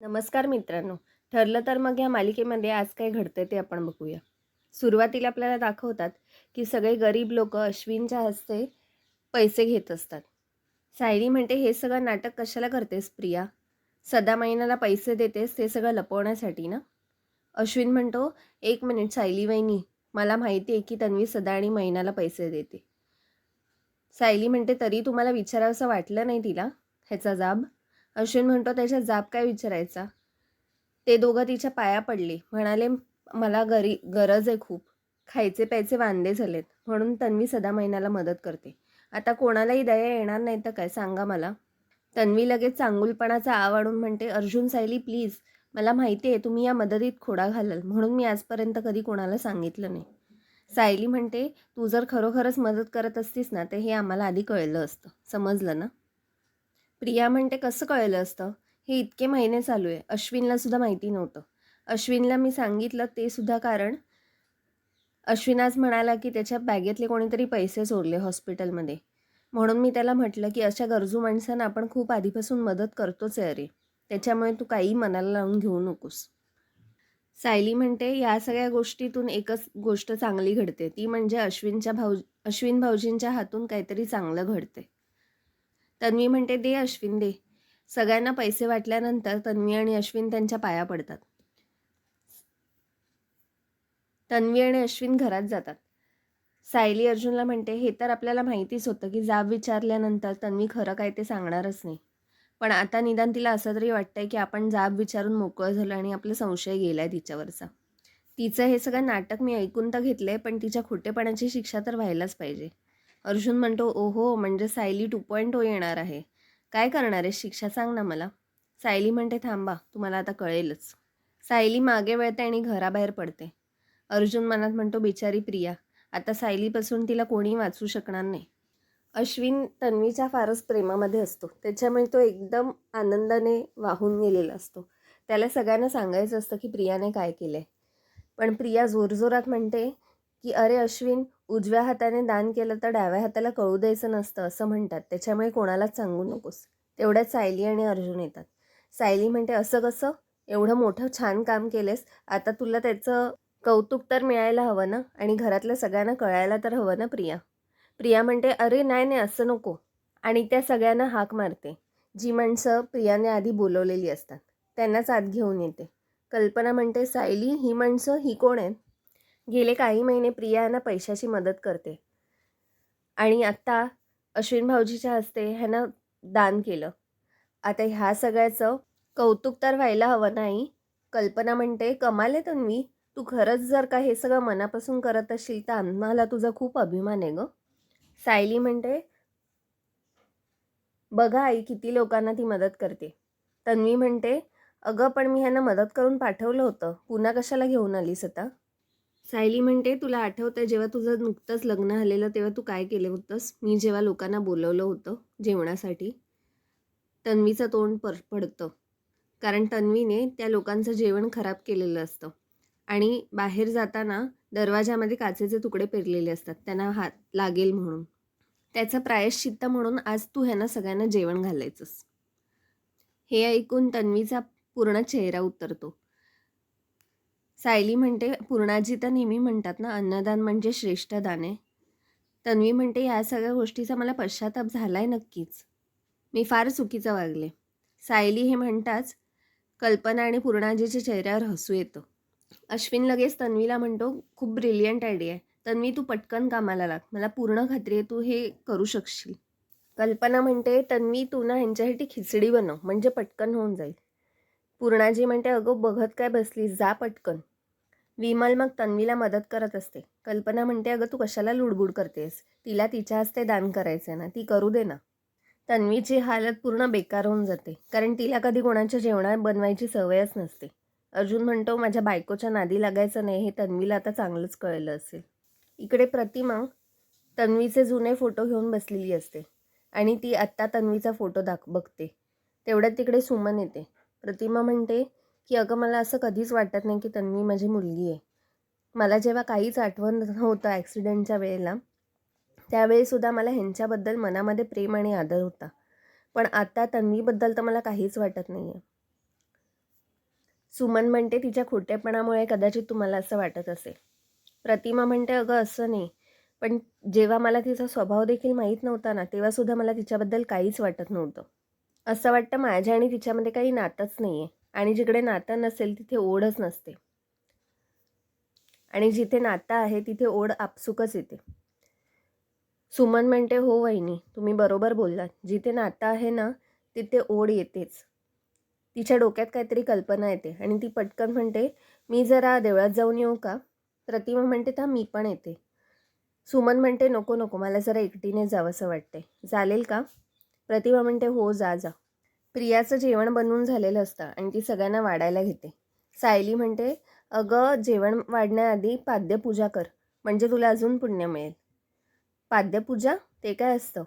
नमस्कार मित्रांनो. ठरलं तर मग या मालिकेमध्ये आज काय घडतंय ते आपण बघूया. सुरुवातीला आपल्याला दाखवतात की सगळे गरीब लोक अश्विनच्या हस्ते पैसे घेत असतात. सायली म्हणते, हे सगळं नाटक कशाला करतेस प्रिया? सदा महिन्याला पैसे देतेस ते सगळं लपवण्यासाठी ना? अश्विन म्हणतो, एक मिनिट सायली वहिनी, मला माहिती आहे की तन्वी सदा आणि महिन्याला पैसे देते. सायली म्हणते, तरी तुम्हाला विचारावंसं वाटलं नाही तिला ह्याचा जाब? अश्विन म्हणतो, त्याच्या जाब काय विचारायचा? ते दोघं तिच्या पाया पडले. म्हणाले, मला गरज आहे खूप. खायचे प्यायचे वांदे झालेत. म्हणून तन्वी सदा महिन्याला मदत करते. आता कोणालाही दया येणार नाही तर काय, सांगा मला. तन्वी लगेच चांगुलपणाचा आव आणून म्हणते, अर्जुन सायली प्लीज, मला माहिती आहे तुम्ही या मदतीत खोडा घालाल, म्हणून मी आजपर्यंत कधी कोणाला सांगितलं नाही. सायली म्हणते, तू जर खरोखरच मदत करत असतीस ना तर हे आम्हाला आधी कळलं असतं, समजलं ना? प्रिया म्हणते, कसं कळलं असतं? हे इतके महिने चालू आहे, अश्विनला सुद्धा माहिती नव्हतं. अश्विनला मी सांगितलं ते सुद्धा कारण अश्विन आज म्हणाला की त्याच्या बॅगेतले कोणीतरी पैसे सोडले हॉस्पिटलमध्ये. म्हणून मी त्याला म्हटलं की अशा गरजू माणसांना आपण खूप आधीपासून मदत करतोच आहे अरे, त्याच्यामुळे तू काही मनाला लावून घेऊ नकोस. सायली म्हणते, या सगळ्या गोष्टीतून एकच गोष्ट चांगली घडते, ती म्हणजे अश्विन भाऊजींच्या हातून काहीतरी चांगलं घडते. तन्वी म्हणते, दे अश्विन दे. सगळ्यांना पैसे वाटल्यानंतर तन्वी आणि अश्विन त्यांच्या पाया पडतात. तन्वी आणि अश्विन घरात जातात. सायली अर्जुनला म्हणते, हे तर आपल्याला माहितीच होतं की जाब विचारल्यानंतर तन्वी खरं काय ते सांगणारच नाही. पण आता निदान तिला असं तरी वाटतंय की आपण जाब विचारून मोकळं झालं आणि आपला संशय गेलाय तिच्यावरचा. तिचं हे सगळं नाटक मी ऐकून तर घेतलंय, पण तिच्या खोटेपणाची शिक्षा तर व्हायलाच पाहिजे. अर्जुन म्हणतो, ओहो, म्हणजे सायली 2.0 येणार आहे. काय करणार आहे, शिक्षा सांग ना मला. सायली म्हणते, थांबा, तुम्हाला आता कळेलच. सायली मागे वळते आणि घराबाहेर पडते. अर्जुन मनात म्हणतो, बिचारी प्रिया, आता सायलीपासून तिला कोणी वाचू शकणार नाही. अश्विन तन्वीच्या फारच प्रेमामध्ये असतो, त्याच्यामुळे तो एकदम आनंदाने वाहून गेलेला असतो. त्याला सगळ्यांना सांगायचं असतं की प्रियाने काय केलंय. पण प्रिया जोरजोरात म्हणते की अरे अश्विन, उजव्या हाताने दान केलं तर डाव्या हाताला कळू द्यायचं नसतं असं म्हणतात, त्याच्यामुळे कोणालाच सांगू नकोस. तेवढ्यात सायली आणि अर्जुन येतात. सायली म्हणते, असं कसं? एवढं मोठं छान काम केलेस, आता तुला त्याचं कौतुक तर मिळायला हवं ना, आणि घरातल्या सगळ्यांना कळायला तर हवं ना प्रिया. प्रिया म्हणते, अरे नाही नाही, असं नको. आणि त्या सगळ्यांना हाक मारते. जी माणसं प्रियाने आधी बोलवलेली असतात त्यांनाच आत घेऊन येते. कल्पना म्हणते, सायली, ही माणसं ही कोण आहेत? गेले काही महिने प्रिया यांना पैशाची मदत करते आणि आत्ता अश्विन भाऊजीच्या हस्ते ह्यांना दान केलं. आता ह्या सगळ्याचं कौतुक तर व्हायला हवं नाही. कल्पना म्हणते, कमाल आहे तन्वी, तू खरंच जर का हे सगळं मनापासून करत असशील तर आम्हाला तुझा खूप अभिमान आहे गं. सायली म्हणते, बघा आई, किती लोकांना ती मदत करते. तन्वी म्हणते, अगं पण मी ह्यांना मदत करून पाठवलं होतं, पुन्हा कशाला घेऊन आलीस आता? सायली म्हणते, तुला आठवतंय जेव्हा तुझं नुकतंच लग्न झालेलं तेव्हा तू काय केलं होतंस? मी जेव्हा लोकांना बोलवलं होतं जेवणासाठी. तन्वीचं तोंड पडतं, कारण तन्वीने त्या लोकांचं जेवण खराब केलेलं असतं आणि बाहेर जाताना दरवाजामध्ये काचेचे तुकडे पेरलेले असतात त्यांना हात लागेल म्हणून. त्याचं प्रायश्चित्त म्हणून आज तू ह्यांना सगळ्यांना जेवण घालायचंस. हे ऐकून तन्वीचा पूर्ण चेहरा उतरतो. सायली म्हणते, पूर्णाजी तर नेहमी म्हणतात ना, अन्नदान म्हणजे श्रेष्ठ दान आहे. तन्वी म्हणते, या सगळ्या गोष्टीचा मला पश्चाताप झालाय नक्कीच. मी फार चुकीचं वागले. सायली हे म्हणताच कल्पना आणि पूर्णाजीच्या चेहऱ्यावर हसू येतं. अश्विन लगेच तन्वीला म्हणतो, खूप ब्रिलियंट आयडिया आहे. तन्वी, तू पटकन कामाला लाग, मला पूर्ण खात्री आहे तू हे करू शकशील. कल्पना म्हणते, तन्वी, तू ना ह्यांच्यासाठी खिचडी बनव, म्हणजे पटकन होऊन जाईल. पूर्णाजी म्हणते, अगं बघत काय बसलीस, जा पटकन. विमल मग तन्वीला मदत करत असते. कल्पना म्हणते, अगं तू कशाला लुडबुड करतेस, तिला तिच्या हस्ते दान करायचं आहे ना, ती करू दे ना. तन्वीची हालत पूर्ण बेकार होऊन जाते, कारण तिला कधी कोणाच्या जेवणात बनवायची सवयच नसते. अर्जुन म्हणतो, माझ्या बायकोच्या नादी लागायचं नाही हे तन्वीला आता चांगलंच कळलं असेल. इकडे प्रतिमा तन्वीचे जुने फोटो घेऊन बसलेली असते आणि ती आत्ता तन्वीचा फोटो बघते. तेवढ्यात तिकडे सुमन येते. प्रतिमा म्हणते की अगं, मला असं कधीच वाटत नाही की तन्वी माझी मुलगी आहे. मला जेव्हा काहीच आठवण नव्हतं ॲक्सिडेंटच्या वेळेला, त्यावेळीसुद्धा मला ह्यांच्याबद्दल मनामध्ये प्रेम आणि आदर होता. पण आता तन्वीबद्दल तर मला काहीच वाटत नाही आहे. सुमन म्हणते तिच्या खोटेपणामुळे कदाचित तुम्हाला असं वाटत असेल. प्रतिमा म्हणते अगं असं नाही, पण जेव्हा मला तिचा स्वभाव देखील माहीत नव्हता ना, तेव्हासुद्धा मला तिच्याबद्दल काहीच वाटत नव्हतं. असं वाटतं माझ्या आणि तिच्यामध्ये काही नातंच नाही आहे, आणि जिकडे नातं नसेल तिथे ओढच नसते, आणि जिथे नातं आहे तिथे ओढ आपसुकच येते. सुमन म्हणते हो वहिनी, तुम्ही बरोबर बोललात. जिथे नातं आहे ना तिथे ओढ येतेच. तिच्या डोक्यात काहीतरी कल्पना येते आणि ती पटकन म्हणते मी जरा देवळात जाऊन येऊ का? प्रतिमा म्हणते थांब मी पण येते. सुमन म्हणते नको नको, मला जरा एकटीने जावंसं वाटते. चालेल का? प्रतिमा म्हणते हो जा जा. प्रियाचं जेवण बनवून झालेलं असतं आणि ती सगळ्यांना वाढायला घेते. सायली म्हणते अगं जेवण वाढण्याआधी पाद्यपूजा कर, म्हणजे तुला अजून पुण्य मिळेल. पाद्यपूजा ते काय असतं?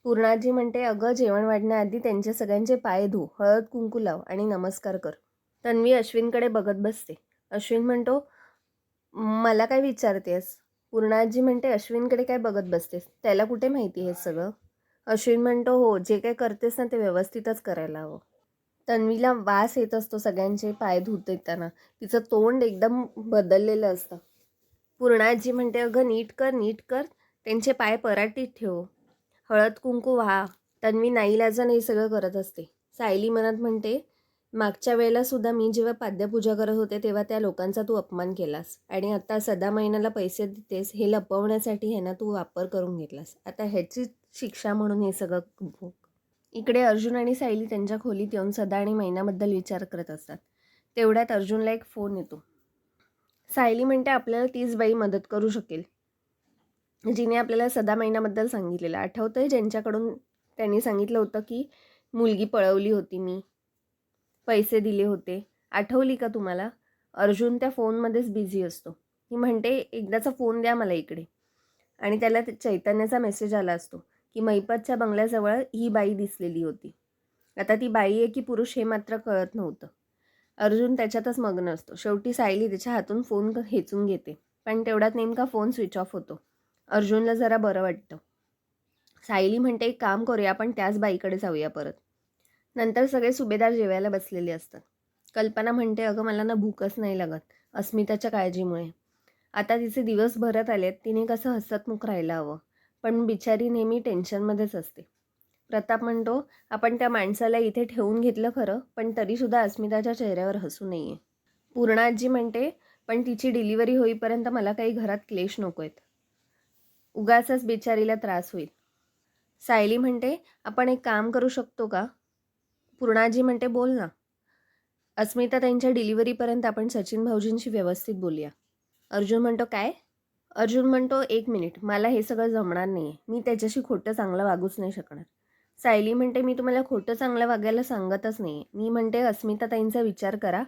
पूर्णाजी म्हणते अगं जेवण वाढण्याआधी त्यांचे सगळ्यांचे पाय धु, हळद कुंकू लाव आणि नमस्कार कर. तन्वी अश्विनकडे बघत बसते. अश्विन म्हणतो मला काय विचारतेस? पूर्णाजी म्हणते अश्विनकडे काय बघत बसतेस, त्याला कुठे माहिती हे सगळं? अश्विन म्हणतो हो, जे काय करतेस ना ते व्यवस्थितच करायला हवं. तन्वीला वास येत असतो सगळ्यांचे पाय धुत देताना. तिचं तोंड एकदम बदललेलं असतं. पूर्णाजी म्हणते अगं नीट कर नीट कर, त्यांचे पाय पराटीत ठेव, हळद कुंकू व्हा. तन्वी नाईलाजाने हे सगळं करत असते. सायली मनात म्हणते मागच्या वेळेला सुद्धा मी जेव्हा पाद्यपूजा करत होते तेव्हा त्या लोकांचा तू अपमान केलास, आणि आता सदा महिन्याला पैसे देतेस हे लपवण्यासाठी हे ना तू वापर करून घेतलास. आता ह्याची शिक्षा म्हणून हे सगळं भोग. इकडे अर्जुन आणि सायली त्यांच्या खोलीत येऊन सदा आणि महिन्याबद्दल विचार करत असतात. तेवढ्यात अर्जुनला एक फोन येतो. सायली म्हणते आपल्याला तीच बाई मदत करू शकेल जिने आपल्याला सदा महिन्याबद्दल सांगितलेलं. आठवतंय ज्यांच्याकडून त्यांनी सांगितलं होतं की मुलगी पळवली होती, मी पैसे दिले होते, आठवली का तुम्हाला? अर्जुन त्या फोनमध्येच बिझी असतो. ती म्हणते एकदाचा फोन द्या मला इकडे, आणि त्याला चैतन्याचा मेसेज आला असतो की मैपतच्या बंगल्याजवळ ही बाई दिसलेली होती. आता ती बाई आहे की पुरुष हे मात्र कळत नव्हतं. अर्जुन त्याच्यातच मग्न असतो. शेवटी सायली त्याच्या हातून फोन खेचून घेते, पण तेवढ्यात नेमका फोन स्विच ऑफ होतो. अर्जुनला जरा बरं वाटतं. सायली म्हणते एक काम करूया, आपण त्याच बाईकडे जाऊया परत. नंतर सगळे सुभेदार जेवायला बसलेले असतात. कल्पना म्हणते अगं मला ना भूकच नाही लागत अस्मिताच्या काळजीमुळे. आता तिचे दिवस भरत आलेत, तिने कसं हसतमुख राहायला हवं, पण बिचारी नेहमी टेन्शनमध्येच असते. प्रताप म्हणतो आपण त्या माणसाला इथे ठेवून घेतलं खरं, पण तरीसुद्धा अस्मिताच्या चेहऱ्यावर हसू नाही आहे. पूर्णाजी म्हणते पण तिची डिलिव्हरी होईपर्यंत मला काही घरात क्लेश नको आहेत, उगाचच बिचारीला त्रास होईल. सायली म्हणते आपण एक काम करू शकतो का? पूर्णाजी म्हणते बोल ना. अस्मिता त्यांच्या डिलिव्हरीपर्यंत आपण सचिन भाऊजींशी व्यवस्थित बोलूया. अर्जुन म्हणतो काय? अर्जुन म्हणतो एक मिनिट, मला हे सगळं जमणार नाही आहे, मी त्याच्याशी खोटं चांगलं वागूच नाही शकणार. सायली म्हणते मी तुम्हाला खोटं चांगलं वागायला सांगतच नाही आहे, मी म्हणते अस्मिता ताईंचा विचार करा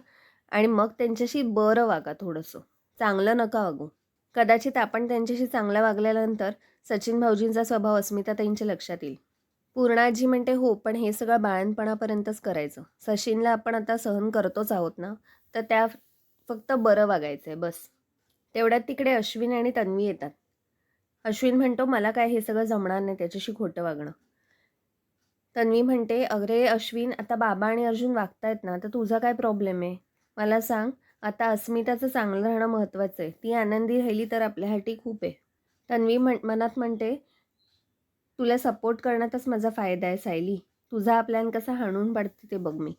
आणि मग त्यांच्याशी बरं वागा, थोडंसं चांगलं नका वागू. कदाचित आपण त्यांच्याशी चांगलं वागल्यानंतर सचिन भाऊजींचा स्वभाव अस्मिता ताईंच्या लक्षात येईल. पूर्णाजी म्हणते हो, पण हे सगळं बाळणपणापर्यंतच करायचं. सचिनला आपण आता सहन करतोच आहोत ना, तर त्या फक्त बरं वागायचं आहे बस. तेवढ्यात तिकडे अश्विन आणि तन्वी येतात. अश्विन म्हणतो मला काय हे सगळं जमणार नाही त्याच्याशी खोटं वागणं. तन्वी म्हणते अरे अश्विन, आता बाबा आणि अर्जुन वागतायत ना, तर तुझा काय प्रॉब्लेम आहे? मला सांग, आता अस्मिताचं चांगलं राहणं महत्त्वाचं आहे. ती आनंदी राहिली तर आपल्यासाठी खूप आहे. तन्वी मनात म्हणते तुला सपोर्ट करण्यातच माझा फायदा आहे सायली, तुझा हा प्लॅन कसा हाणून पाडते ते बघ मी.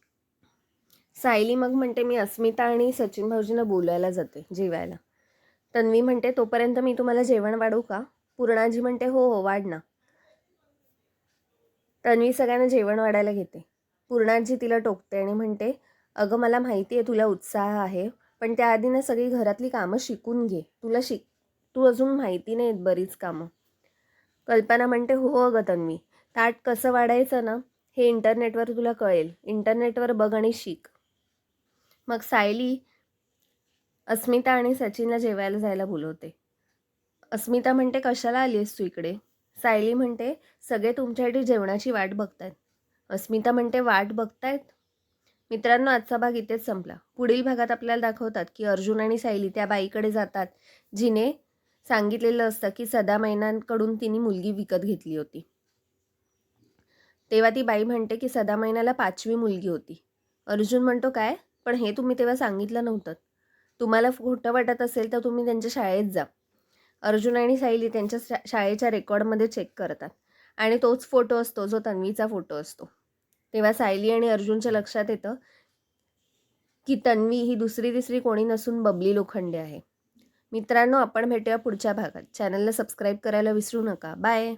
सायली मग म्हणते मी अस्मिता आणि सचिन भाऊजींना बोलायला जाते जेवायला. तन्वी म्हणते तोपर्यंत मी तुम्हाला जेवण वाढू का? पूर्णाजी म्हणते हो हो वाढ ना. तन्वी सगळ्यांना जेवण वाढायला घेते. पूर्णाजी तिला टोकते आणि म्हणते अगं मला माहिती आहे तुला उत्साह आहे, पण त्याआधी ना सगळी घरातली कामं शिकून घे, तू अजून माहिती नाहीत बरीच कामं. कल्पना म्हणते हो अगं तन्वी, ताट कसं वाढायचं ना हे इंटरनेटवर तुला कळेल, इंटरनेटवर बघ आणि शिक. मग सायली अस्मिता आणि सचिनला जेवायला जायला बोलवते. अस्मिता म्हणते कशाला आली आहेस तू इकडे? सायली म्हणते सगळे तुमच्यासाठी जेवणाची वाट बघतायत. अस्मिता म्हणते वाट बघतायत? मित्रांनो, आजचा भाग इथेच संपला. पुढील भागात आपल्याला दाखवतात की अर्जुन आणि सायली त्या बाईकडे जातात जिने सांगितलेलं असतं की सदा मैनांकडून तिने मुलगी विकत घेतली होती. तेव्हा ती बाई म्हणते की सदा मैनाला 5वी मुलगी होती. अर्जुन म्हणतो काय? पण हे तुम्ही तेव्हा सांगितलं नव्हतं. तुम्हाला खोटं वाटत असेल तर तुम्ही त्यांच्या शाळेत जा. अर्जुन आणि सायली त्यांच्या शाळेच्या रेकॉर्डमध्ये चेक करतात आणि तोच फोटो असतो जो तन्वीचा फोटो असतो. तेव्हा सायली आणि अर्जुनच्या लक्षात येतं की तन्वी ही दुसरी तिसरी कोणी नसून बबली लोखंडे आहे. मित्रांनो, आपण भेटूया पुढच्या भागात. चॅनलला सबस्क्राईब करायला विसरू नका. बाय.